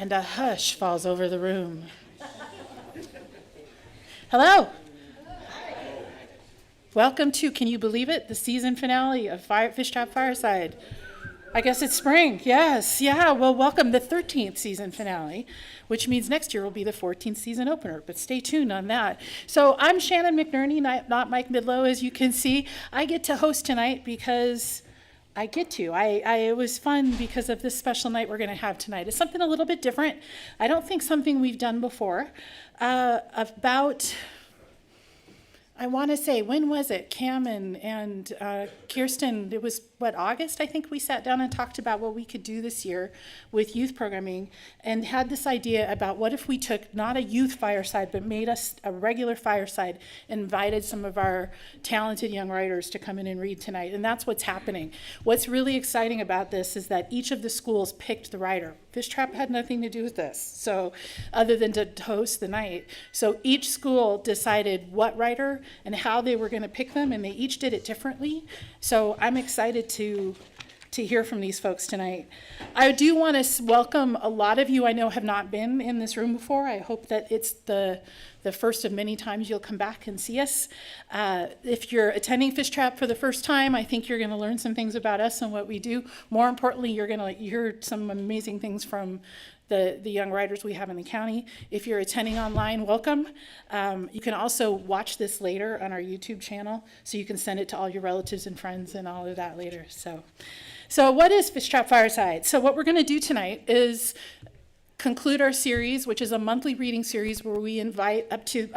and a hush falls over the room. Hello. Welcome to, can you believe it, the season finale of Fishtrap Fireside. I guess it's spring, yes, yeah, well, welcome, the 13th season finale, which means next year will be the 14th season opener, but stay tuned on that. So I'm Shannon McBurney, not Mike Midlow, as you can see. I get to host tonight because I get to. It was fun because of this special night we're going to have tonight. It's something a little bit different. I don't think something we've done before. I want to say, when was it? Cam and Kirsten, it was, August? I think we sat down and talked about what we could do this year with youth programming and had this idea about what if we took not a youth fireside, but made us a regular fireside, invited some of our talented young writers to come in and read tonight. And that's what's happening. What's really exciting about this is that each of the schools picked the writer. Fishtrap had nothing to do with this, so other than to host the night. So each school decided what writer and how they were going to pick them, and they each did it differently. So I'm excited to hear from these folks tonight. I do want to welcome a lot of you I know have not been in this room before. I hope that it's the first of many times you'll come back and see us. If you're attending Fishtrap for the first time, I think you're going to learn some things about us and what we do. More importantly, you're going to hear some amazing things from the young writers we have in the county. If you're attending online, welcome. You can also watch this later on our YouTube channel, so you can send it to all your relatives and friends and all of that later. So what is Fishtrap Fireside? So what we're going to do tonight is conclude our series, which is a monthly reading series where we invite up to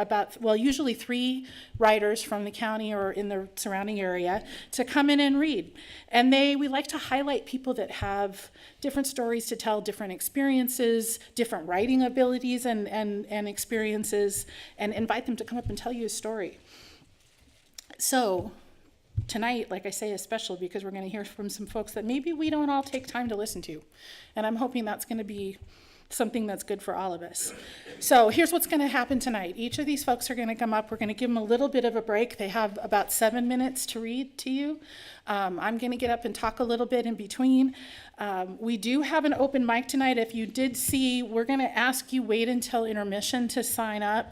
usually 3 writers from the county or in the surrounding area to come in and read. And we like to highlight people that have different stories to tell, different experiences, different writing abilities and experiences, and invite them to come up and tell you a story. So tonight, like I say, is special because we're going to hear from some folks that maybe we don't all take time to listen to. And I'm hoping that's going to be something that's good for all of us. So here's what's going to happen tonight. Each of these folks are going to come up. We're going to give them a little bit of a break. They have about 7 minutes to read to you. I'm going to get up and talk a little bit in between. We do have an open mic tonight. If you did see, we're going to ask you wait until intermission to sign up.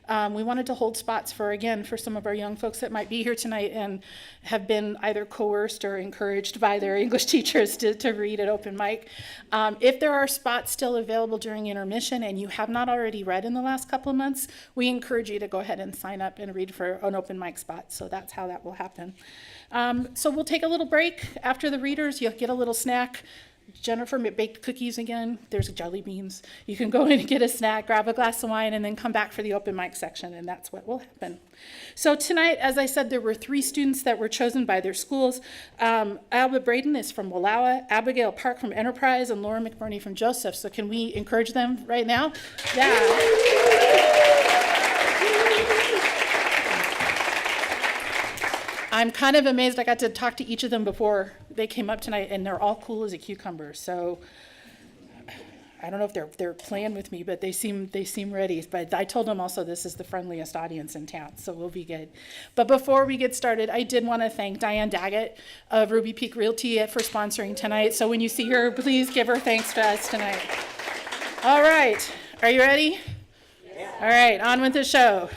We wanted to hold spots for some of our young folks that might be here tonight and have been either coerced or encouraged by their English teachers to read at open mic. If there are spots still available during intermission and you have not already read in the last couple of months, we encourage you to go ahead and sign up and read for an open mic spot. So that's how that will happen. So we'll take a little break after the readers. You'll get a little snack. Jennifer baked cookies again. There's jelly beans. You can go in and get a snack, grab a glass of wine, and then come back for the open mic section, and that's what will happen. So tonight, as I said, there were 3 students that were chosen by their schools. Alba Braden is from Wallowa, Abbigail Park from Enterprise, and Laura McBurney from Joseph. So can we encourage them right now? Yeah. I'm kind of amazed. I got to talk to each of them before they came up tonight, and they're all cool as a cucumber. So I don't know if they're playing with me, but they seem ready. But I told them also this is the friendliest audience in town, so we'll be good. But before we get started, I did want to thank Diane Daggett of Ruby Peak Realty for sponsoring tonight. So when you see her, please give her thanks to us tonight. All right, are you ready? Yeah. All right, on with the show.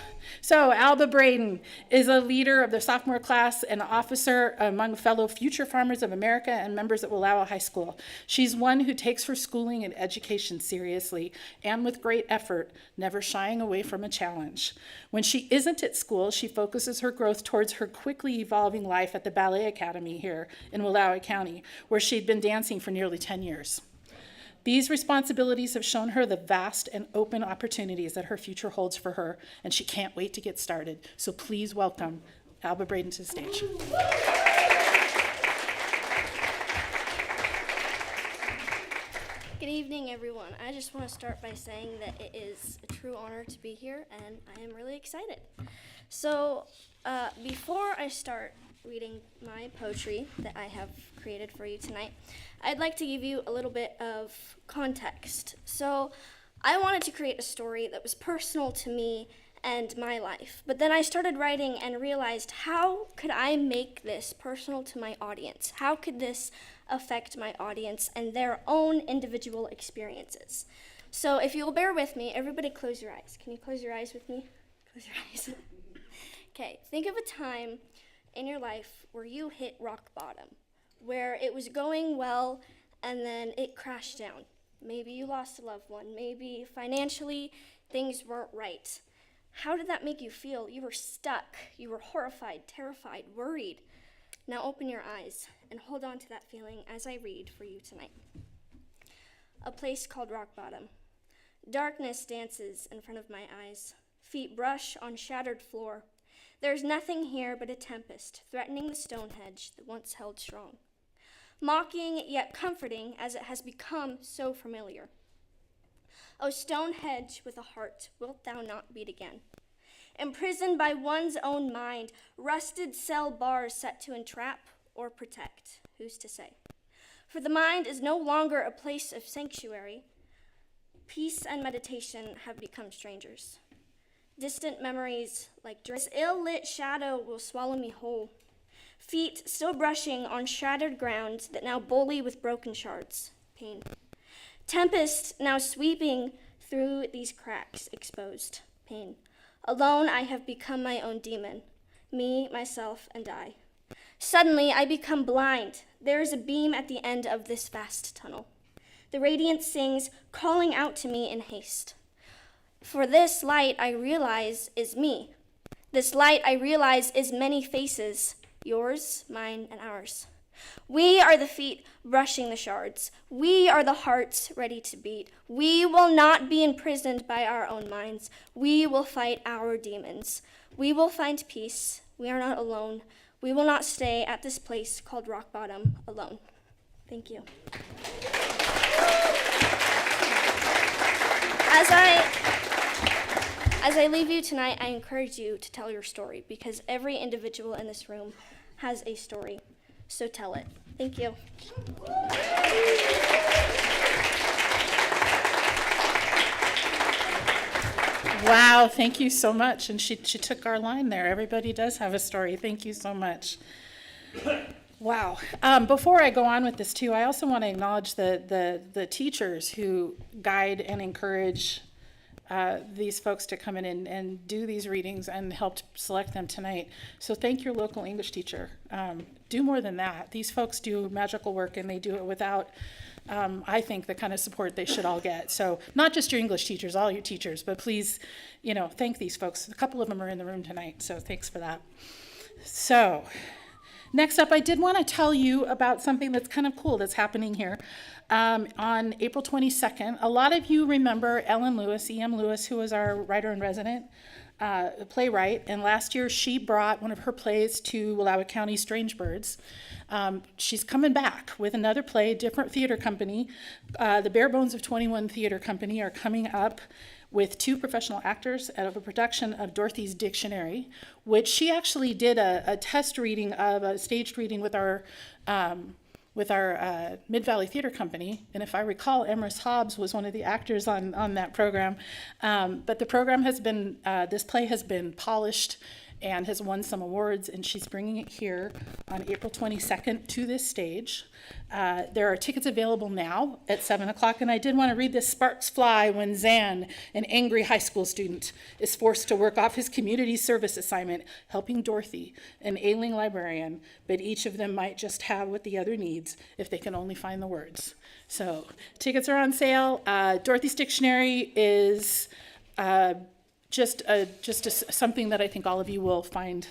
So Alba Braden is a leader of the sophomore class and officer among fellow Future Farmers of America and members at Wallowa High School. She's one who takes her schooling and education seriously and with great effort, never shying away from a challenge. When she isn't at school, she focuses her growth towards her quickly evolving life at the Ballet Academy here in Wallowa County, where she'd been dancing for nearly 10 years. These responsibilities have shown her the vast and open opportunities that her future holds for her, and she can't wait to get started. So please welcome Alba Braden to the stage. Good evening, everyone. I just want to start by saying that it is a true honor to be here, and I am really excited. So before I start reading my poetry that I have created for you tonight, I'd like to give you a little bit of context. So I wanted to create a story that was personal to me and my life, but then I started writing and realized, how could I make this personal to my audience? How could this affect my audience and their own individual experiences? So if you'll bear with me, everybody close your eyes. Can you close your eyes with me? Close your eyes. Okay, think of a time in your life where you hit rock bottom, where it was going well and then it crashed down. Maybe you lost a loved one. Maybe financially things weren't right. How did that make you feel? You were stuck. You were horrified, terrified, worried. Now open your eyes and hold on to that feeling as I read for you tonight. A place called rock bottom. Darkness dances in front of my eyes. Feet brush on shattered floor. There's nothing here but a tempest threatening the stone hedge that once held strong. Mocking yet comforting as it has become so familiar. O stone hedge with a heart, wilt thou not beat again? Imprisoned by one's own mind, rusted cell bars set to entrap or protect, who's to say? For the mind is no longer a place of sanctuary. Peace and meditation have become strangers. Distant memories like this ill-lit shadow will swallow me whole. Feet still brushing on shattered ground that now bully with broken shards. Pain. Tempest now sweeping through these cracks exposed. Pain. Alone I have become my own demon. Me, myself, and I. Suddenly I become blind. There is a beam at the end of this vast tunnel. The radiance sings, calling out to me in haste. For this light I realize is me. This light I realize is many faces, yours, mine, and ours. We are the feet brushing the shards. We are the hearts ready to beat. We will not be imprisoned by our own minds. We will fight our demons. We will find peace. We are not alone. We will not stay at this place called rock bottom alone. Thank you. As I leave you tonight, I encourage you to tell your story because every individual in this room has a story. So tell it. Thank you. Wow, thank you so much. And she took our line there. Everybody does have a story. Thank you so much. Wow. Before I go on with this too, I also want to acknowledge the teachers who guide and encourage these folks to come in and do these readings and helped select them tonight. So thank your local English teacher. Do more than that. These folks do magical work and they do it without, I think, the kind of support they should all get. So not just your English teachers, all your teachers, but please, thank these folks. A couple of them are in the room tonight, so thanks for that. So next up, I did want to tell you about something that's kind of cool that's happening here. On April 22nd, a lot of you remember Ellen Lewis, E.M. Lewis, who was our writer-in-resident playwright, and last year she brought one of her plays to Wallowa County Strange Birds. She's coming back with another play, different theater company. The Bare Bones of 21 Theater Company are coming up with 2 professional actors out of a production of Dorothy's Dictionary, which she actually did a test reading of, a staged reading with our Mid-Valley Theater Company. And if I recall, Emrys Hobbs was one of the actors on that program. But the program has been, this play has been polished and has won some awards, and she's bringing it here on April 22nd to this stage. There are tickets available now at 7 o'clock, and I did want to read this. Sparks fly when Zan, an angry high school student, is forced to work off his community service assignment, helping Dorothy, an ailing librarian, but each of them might just have what the other needs if they can only find the words. So tickets are on sale. Dorothy's Dictionary is just something that I think all of you will find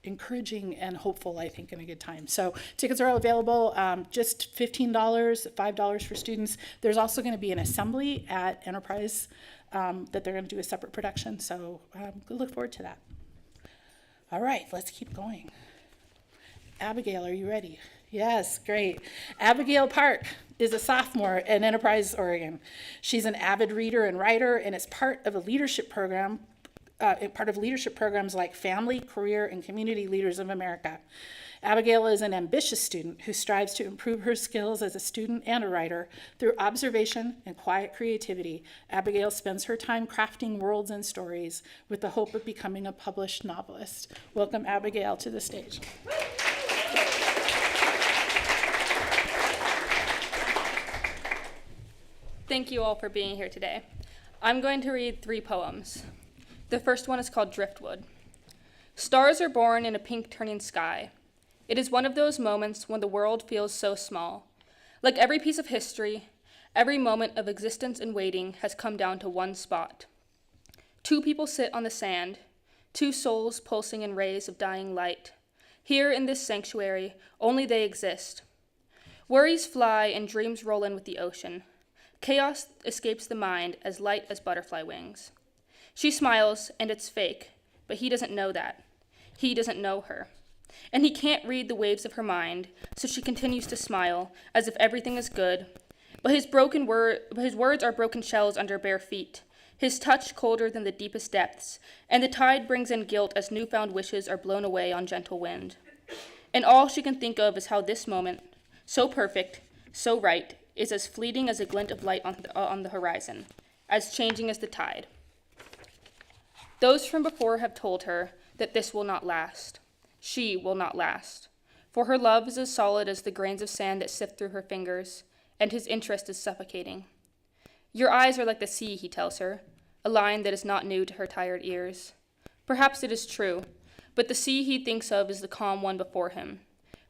encouraging and hopeful, I think, in a good time. So tickets are available, just $15, $5 for students. There's also going to be an assembly at Enterprise that they're going to do a separate production. So look forward to that. All right, let's keep going. Abigail, are you ready? Yes, great. Abbigail Park is a sophomore at Enterprise, Oregon. She's an avid reader and writer, and is part of a leadership program, leadership programs like Family, Career, and Community Leaders of America. Abigail is an ambitious student who strives to improve her skills as a student and a writer through observation and quiet creativity. Abigail spends her time crafting worlds and stories with the hope of becoming a published novelist. Welcome, Abigail, to the stage. Thank you all for being here today. I'm going to read 3 poems. The first one is called Driftwood. Stars are born in a pink turning sky. It is one of those moments when the world feels so small. Like every piece of history, every moment of existence and waiting has come down to one spot. 2 people sit on the sand, 2 souls pulsing in rays of dying light. Here in this sanctuary, only they exist. Worries fly and dreams roll in with the ocean. Chaos escapes the mind as light as butterfly wings. She smiles, and it's fake, but he doesn't know that. He doesn't know her. And he can't read the waves of her mind, so she continues to smile, as if everything is good. But his words are broken shells under bare feet, his touch colder than the deepest depths, and the tide brings in guilt as newfound wishes are blown away on gentle wind. And all she can think of is how this moment, so perfect, so right, is as fleeting as a glint of light on the horizon, as changing as the tide. Those from before have told her that this will not last. She will not last. For her love is as solid as the grains of sand that sift through her fingers, and his interest is suffocating. Your eyes are like the sea, he tells her, a line that is not new to her tired ears. Perhaps it is true, but the sea he thinks of is the calm one before him,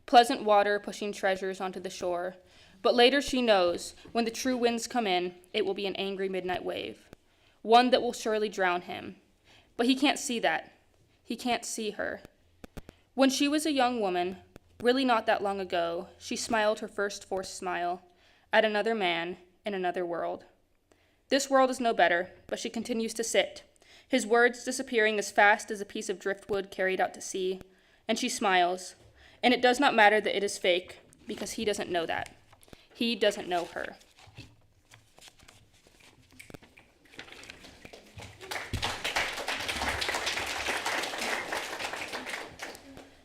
pleasant water pushing treasures onto the shore. But later she knows, when the true winds come in, it will be an angry midnight wave, one that will surely drown him. But he can't see that. He can't see her. When she was a young woman, really not that long ago, she smiled her first forced smile at another man in another world. This world is no better, but she continues to sit, his words disappearing as fast as a piece of driftwood carried out to sea, and she smiles, and it does not matter that it is fake, because he doesn't know that. He doesn't know her.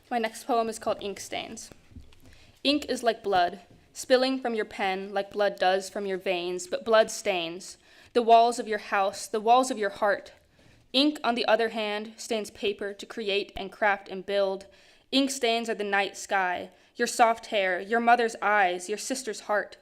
My next poem is called Ink Stains. Ink is like blood, spilling from your pen like blood does from your veins, but blood stains the walls of your house, the walls of your heart. Ink, on the other hand, stains paper to create and craft and build. Ink stains are the night sky, your soft hair, your mother's eyes, your sister's heart.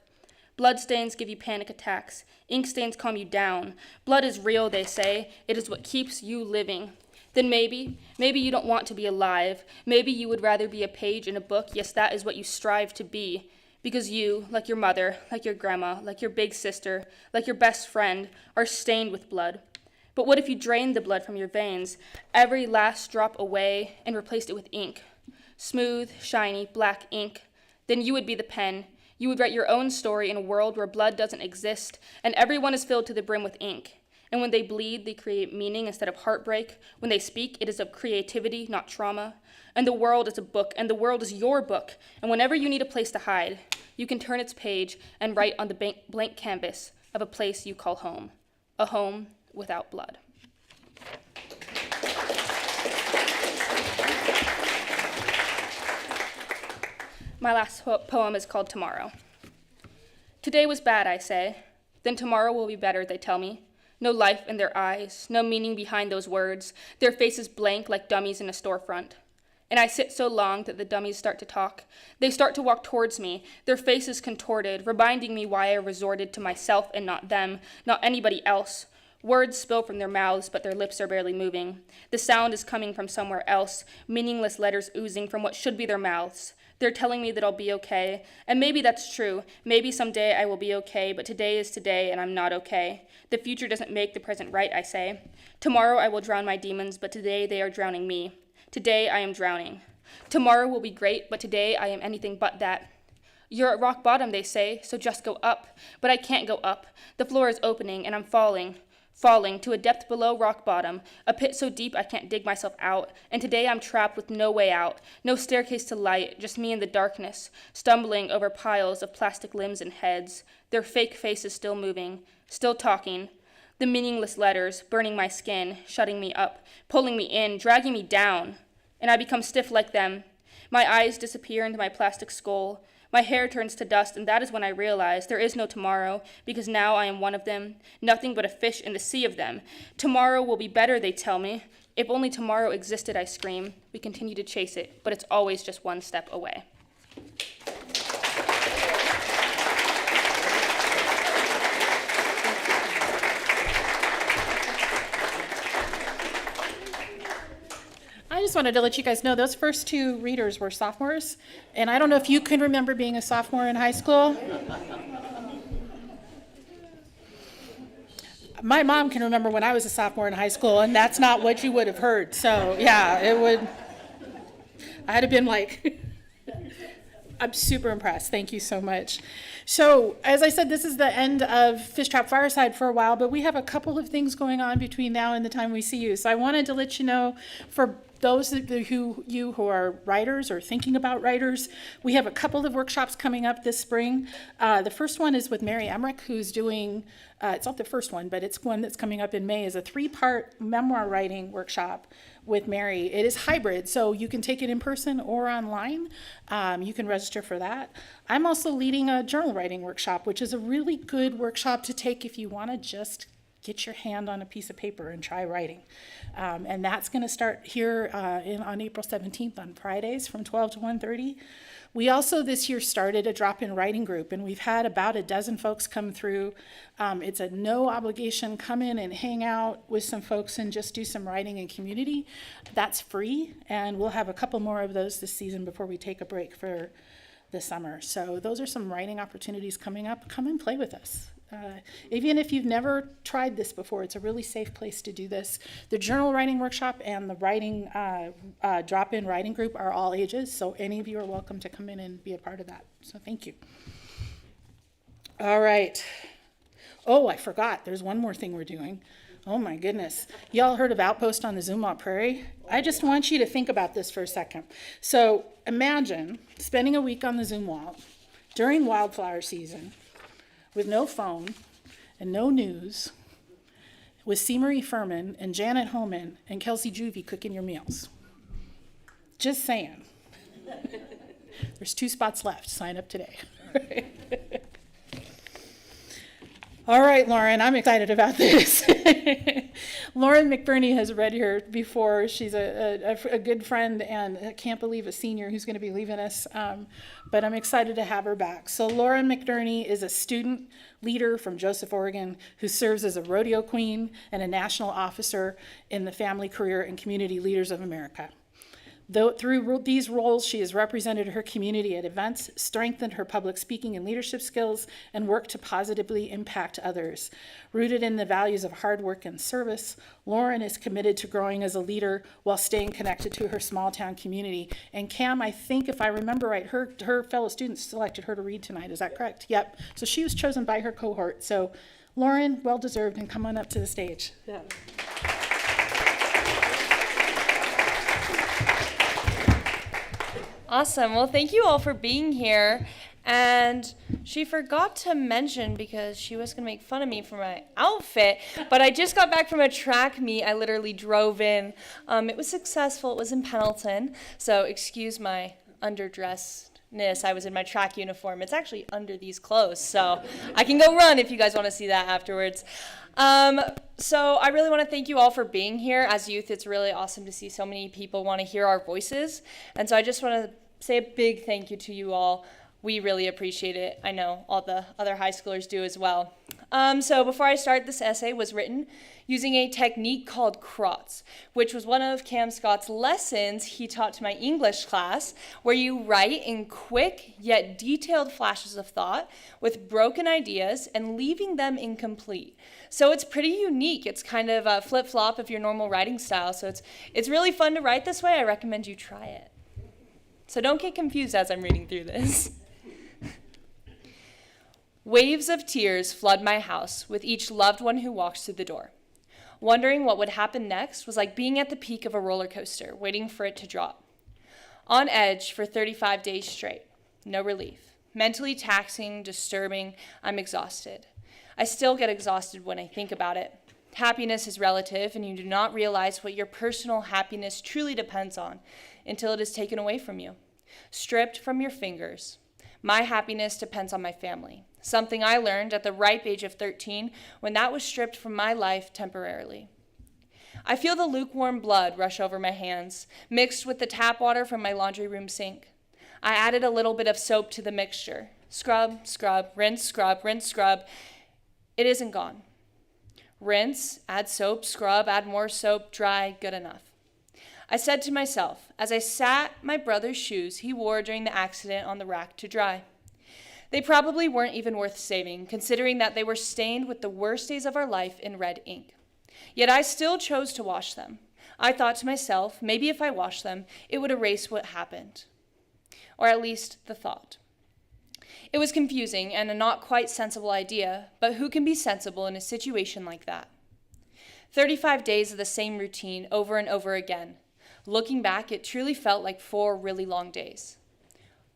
Blood stains give you panic attacks. Ink stains calm you down. Blood is real, they say. It is what keeps you living. Then maybe you don't want to be alive. Maybe you would rather be a page in a book. Yes, that is what you strive to be. Because you, like your mother, like your grandma, like your big sister, like your best friend, are stained with blood. But what if you drained the blood from your veins, every last drop away, and replaced it with ink? Smooth, shiny, black ink. Then you would be the pen. You would write your own story in a world where blood doesn't exist, and everyone is filled to the brim with ink. And when they bleed, they create meaning instead of heartbreak. When they speak, it is of creativity, not trauma. And the world is a book, and the world is your book. And whenever you need a place to hide, you can turn its page and write on the blank canvas of a place you call home. A home without blood. My last poem is called Tomorrow. Today was bad, I say. Then tomorrow will be better, they tell me. No life in their eyes, no meaning behind those words, their faces blank like dummies in a storefront. And I sit so long that the dummies start to talk. They start to walk towards me, their faces contorted, reminding me why I resorted to myself and not them, not anybody else. Words spill from their mouths, but their lips are barely moving. The sound is coming from somewhere else, meaningless letters oozing from what should be their mouths. They're telling me that I'll be okay, and maybe that's true. Maybe someday I will be okay, but today is today, and I'm not okay. The future doesn't make the present right, I say. Tomorrow I will drown my demons, but today they are drowning me. Today I am drowning. Tomorrow will be great, but today I am anything but that. You're at rock bottom, they say, so just go up. But I can't go up. The floor is opening, and I'm falling to a depth below rock bottom, a pit so deep I can't dig myself out, and today I'm trapped with no way out, no staircase to light, just me in the darkness, stumbling over piles of plastic limbs and heads, their fake faces still moving, still talking, the meaningless letters burning my skin, shutting me up, pulling me in, dragging me down, and I become stiff like them. My eyes disappear into my plastic skull. My hair turns to dust, and that is when I realize there is no tomorrow, because now I am one of them, nothing but a fish in the sea of them. Tomorrow will be better, they tell me. If only tomorrow existed, I scream. We continue to chase it, but it's always just one step away. just wanted to let you guys know those first two readers were sophomores. And I don't know if you can remember being a sophomore in high school. My mom can remember when I was a sophomore in high school, and that's not what you would have heard. So, yeah, I'd have been like, I'm super impressed. Thank you so much. So, as I said, this is the end of Fishtrap Fireside for a while, but we have a couple of things going on between now and the time we see you. So I wanted to let you know, for those of you who are writers or thinking about writers, we have a couple of workshops coming up this spring. The first one is with Mary Emmerich, who's doing, it's not the first one, but it's one that's coming up in May, is a 3-part memoir writing workshop with Mary. It is hybrid, so you can take it in person or online. You can register for that. I'm also leading a journal writing workshop, which is a really good workshop to take if you want to just get your hand on a piece of paper and try writing. And that's going to start here on April 17th on Fridays from 12 to 1:30. We also this year started a drop-in writing group, and we've had about a dozen folks come through. It's a no obligation, come in and hang out with some folks and just do some writing in community. That's free, and we'll have a couple more of those this season before we take a break for the summer. So those are some writing opportunities coming up. Come and play with us. Even if you've never tried this before, it's a really safe place to do this. The journal writing workshop and the writing drop-in writing group are all ages, so any of you are welcome to come in and be a part of that. So thank you. All right. Oh, I forgot. There's one more thing we're doing. Oh my goodness. Y'all heard of Outpost on the Zumwalt Prairie? I just want you to think about this for a second. So imagine spending a week on the Zumwalt during wildflower season with no phone and no news, with C. Marie Furman and Janet Homan and Kelsey Juvie cooking your meals. Just saying. There's 2 spots left. Sign up today. All right, Lauren, I'm excited about this. Lauren McBurney has read here before. She's a good friend, and I can't believe a senior who's going to be leaving us, but I'm excited to have her back. So Lauren McBurney is a student leader from Joseph, Oregon, who serves as a rodeo queen and a national officer in the Family, Career, and Community Leaders of America. Through these roles, she has represented her community at events, strengthened her public speaking and leadership skills, and worked to positively impact others. Rooted in the values of hard work and service, Lauren is committed to growing as a leader while staying connected to her small town community. And Cam, I think if I remember right, her fellow students selected her to read tonight. Is that correct? Yep. So she was chosen by her cohort. So Lauren, well deserved, and come on up to the stage. Yeah. Awesome. Well, thank you all for being here. And she forgot to mention, because she was going to make fun of me for my outfit, but I just got back from a track meet. I literally drove in. It was successful. It was in Pendleton. So excuse my underdressedness. I was in my track uniform. It's actually under these clothes, so I can go run if you guys want to see that afterwards. So I really want to thank you all for being here. As youth, it's really awesome to see so many people want to hear our voices. And so I just want to say a big thank you to you all. We really appreciate it. I know all the other high schoolers do as well. So before I start, this essay was written using a technique called CROTS, which was one of Cam Scott's lessons he taught to my English class, where you write in quick yet detailed flashes of thought with broken ideas and leaving them incomplete. So it's pretty unique. It's kind of a flip-flop of your normal writing style. So it's really fun to write this way. I recommend you try it. So don't get confused as I'm reading through this. Waves of tears flood my house with each loved one who walks through the door. Wondering what would happen next was like being at the peak of a roller coaster, waiting for it to drop. On edge for 35 days straight. No relief. Mentally taxing, disturbing. I'm exhausted. I still get exhausted when I think about it. Happiness is relative, and you do not realize what your personal happiness truly depends on until it is taken away from you, stripped from your fingers. My happiness depends on my family, something I learned at the ripe age of 13 when that was stripped from my life temporarily. I feel the lukewarm blood rush over my hands, mixed with the tap water from my laundry room sink. I added a little bit of soap to the mixture. Scrub, scrub, rinse, scrub, rinse, scrub. It isn't gone. Rinse, add soap, scrub, add more soap, dry, good enough. I said to myself, as I sat my brother's shoes he wore during the accident on the rack to dry. They probably weren't even worth saving, considering that they were stained with the worst days of our life in red ink. Yet I still chose to wash them. I thought to myself, maybe if I washed them, it would erase what happened. Or at least the thought. It was confusing and a not quite sensible idea, but who can be sensible in a situation like that? 35 days of the same routine over and over again. Looking back, it truly felt like 4 really long days.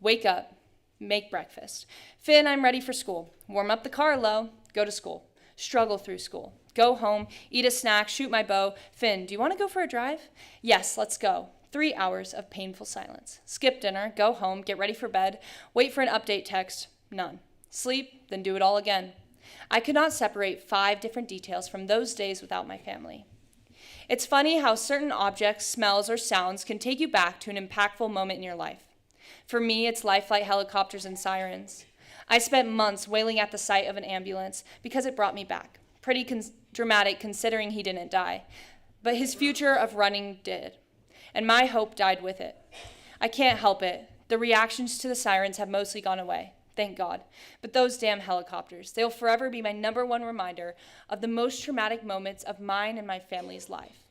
Wake up, make breakfast. Finn, I'm ready for school. Warm up the car low, go to school. Struggle through school. Go home, eat a snack, shoot my bow. Finn, do you want to go for a drive? Yes, let's go. 3 hours of painful silence. Skip dinner, go home, get ready for bed, wait for an update text, none. Sleep, then do it all again. I could not separate 5 different details from those days without my family. It's funny how certain objects, smells, or sounds can take you back to an impactful moment in your life. For me, it's life flight helicopters and sirens. I spent months wailing at the sight of an ambulance because it brought me back. Pretty dramatic considering he didn't die, but his future of running did. And my hope died with it. I can't help it. The reactions to the sirens have mostly gone away, thank God. But those damn helicopters, they'll forever be my #1 reminder of the most traumatic moments of mine and my family's life.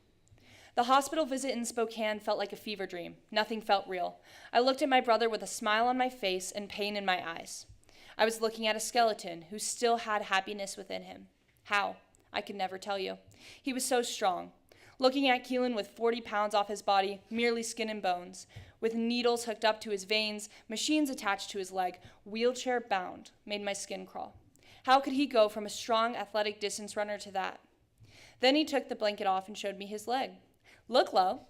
The hospital visit in Spokane felt like a fever dream. Nothing felt real. I looked at my brother with a smile on my face and pain in my eyes. I was looking at a skeleton who still had happiness within him. How? I could never tell you. He was so strong. Looking at Keelan with 40 pounds off his body, merely skin and bones, with needles hooked up to his veins, machines attached to his leg, wheelchair bound, made my skin crawl. How could he go from a strong athletic distance runner to that? Then he took the blanket off and showed me his leg. Look, Lo,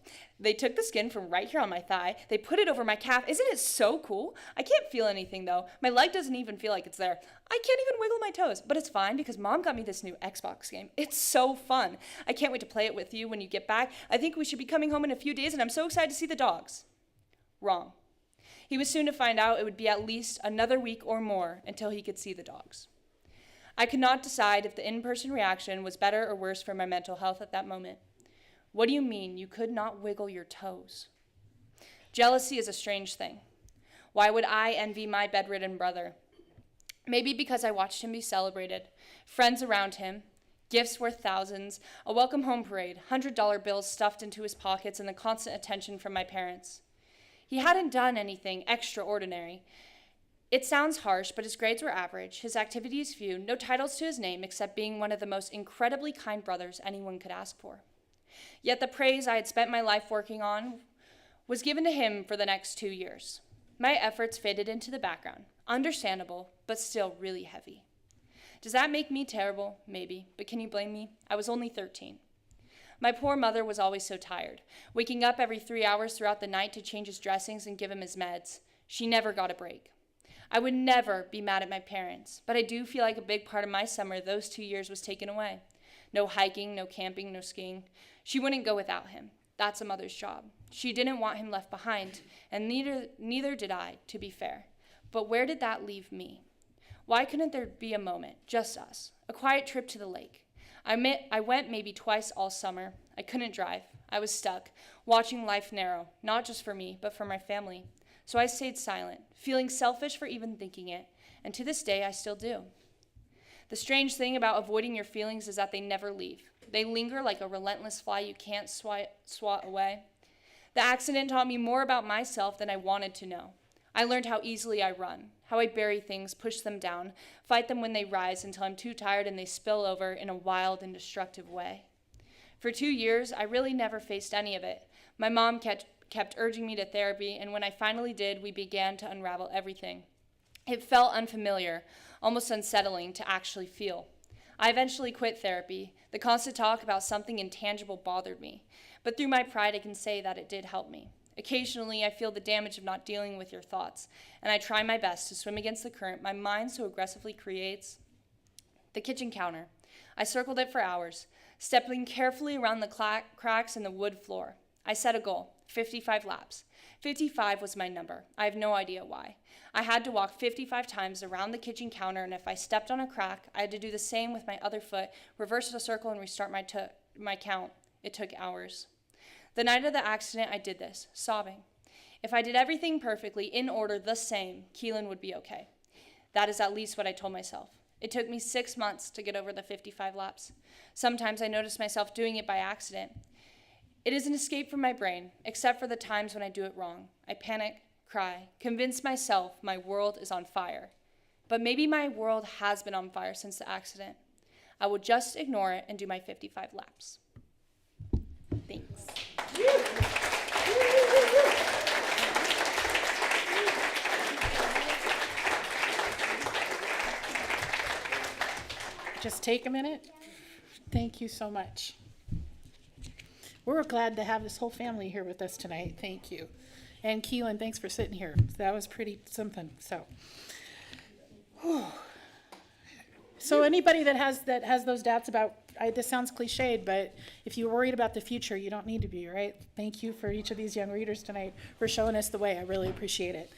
they took the skin from right here on my thigh, they put it over my calf. Isn't it so cool? I can't feel anything though. My leg doesn't even feel like it's there. I can't even wiggle my toes, but it's fine because Mom got me this new Xbox game. It's so fun. I can't wait to play it with you when you get back. I think we should be coming home in a few days and I'm so excited to see the dogs. Wrong. He was soon to find out it would be at least another week or more until he could see the dogs. I could not decide if the in-person reaction was better or worse for my mental health at that moment. What do you mean you could not wiggle your toes? Jealousy is a strange thing. Why would I envy my bedridden brother? Maybe because I watched him be celebrated, friends around him, gifts worth thousands, a welcome home parade, $100 bills stuffed into his pockets, and the constant attention from my parents. He hadn't done anything extraordinary. It sounds harsh, but his grades were average, his activities few, no titles to his name except being one of the most incredibly kind brothers anyone could ask for. Yet the praise I had spent my life working on was given to him for the next 2 years. My efforts faded into the background. Understandable, but still really heavy. Does that make me terrible? Maybe, but can you blame me? I was only 13. My poor mother was always so tired, waking up every 3 hours throughout the night to change his dressings and give him his meds. She never got a break. I would never be mad at my parents, but I do feel like a big part of my summer those 2 years was taken away. No hiking, no camping, no skiing. She wouldn't go without him. That's a mother's job. She didn't want him left behind, and neither did I, to be fair. But where did that leave me? Why couldn't there be a moment, just us, a quiet trip to the lake? I went maybe twice all summer. I couldn't drive. I was stuck, watching life narrow, not just for me, but for my family. So I stayed silent, feeling selfish for even thinking it, and to this day I still do. The strange thing about avoiding your feelings is that they never leave. They linger like a relentless fly you can't swat away. The accident taught me more about myself than I wanted to know. I learned how easily I run, how I bury things, push them down, fight them when they rise until I'm too tired and they spill over in a wild and destructive way. For 2 years, I really never faced any of it. My mom kept urging me to therapy, and when I finally did, we began to unravel everything. It felt unfamiliar, almost unsettling to actually feel. I eventually quit therapy. The constant talk about something intangible bothered me, but through my pride, I can say that it did help me. Occasionally, I feel the damage of not dealing with your thoughts, and I try my best to swim against the current my mind so aggressively creates. The kitchen counter. I circled it for hours, stepping carefully around the cracks in the wood floor. I set a goal, 55 laps. 55 was my number. I have no idea why. I had to walk 55 times around the kitchen counter, and if I stepped on a crack, I had to do the same with my other foot, reverse the circle, and restart my count. It took hours. The night of the accident, I did this, sobbing. If I did everything perfectly, in order, the same, Keelan would be okay. That is at least what I told myself. It took me 6 months to get over the 55 laps. Sometimes I notice myself doing it by accident. It is an escape from my brain, except for the times when I do it wrong. I panic, cry, convince myself my world is on fire. But maybe my world has been on fire since the accident. I will just ignore it and do my 55 laps. Thanks. Just take a minute. Thank you so much. We're glad to have this whole family here with us tonight. Thank you. And Keelan, thanks for sitting here. That was pretty something. So anybody that has those doubts about, this sounds cliched, but if you're worried about the future, you don't need to be, right? Thank you for each of these young readers tonight for showing us the way. I really appreciate it.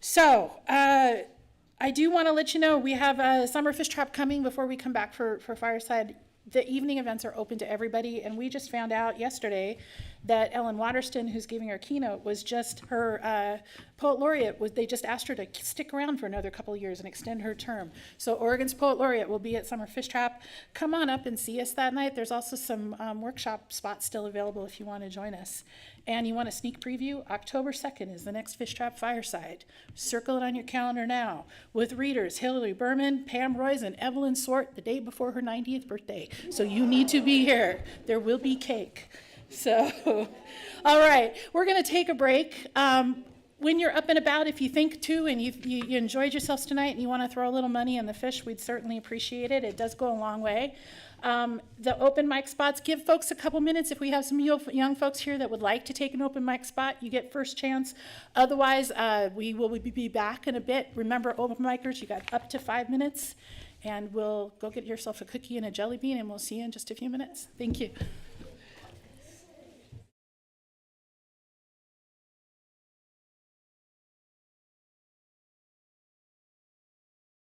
So, I do want to let you know we have a summer fish trap coming before we come back for Fireside. The evening events are open to everybody, and we just found out yesterday that Ellen Waterston, who's giving our keynote, was just her poet laureate. They just asked her to stick around for another couple of years and extend her term. So Oregon's poet laureate will be at Summer Fish Trap. Come on up and see us that night. There's also some workshop spots still available if you want to join us. And you want a sneak preview? October 2nd is the next Fishtrap Fireside. Circle it on your calendar now. With readers Hillary Berman, Pam Royce, and Evelyn Swart the day before her 90th birthday. So you need to be here. There will be cake. So, all right, we're going to take a break. When you're up and about, if you think too and you enjoyed yourselves tonight and you want to throw a little money on the fish, we'd certainly appreciate it. It does go a long way. The open mic spots, give folks a couple minutes. If we have some young folks here that would like to take an open mic spot, you get first chance. Otherwise, we will be back in a bit. Remember, open micers, you got up to 5 minutes, and we'll go get yourself a cookie and a jelly bean, and we'll see you in just a few minutes. Thank you.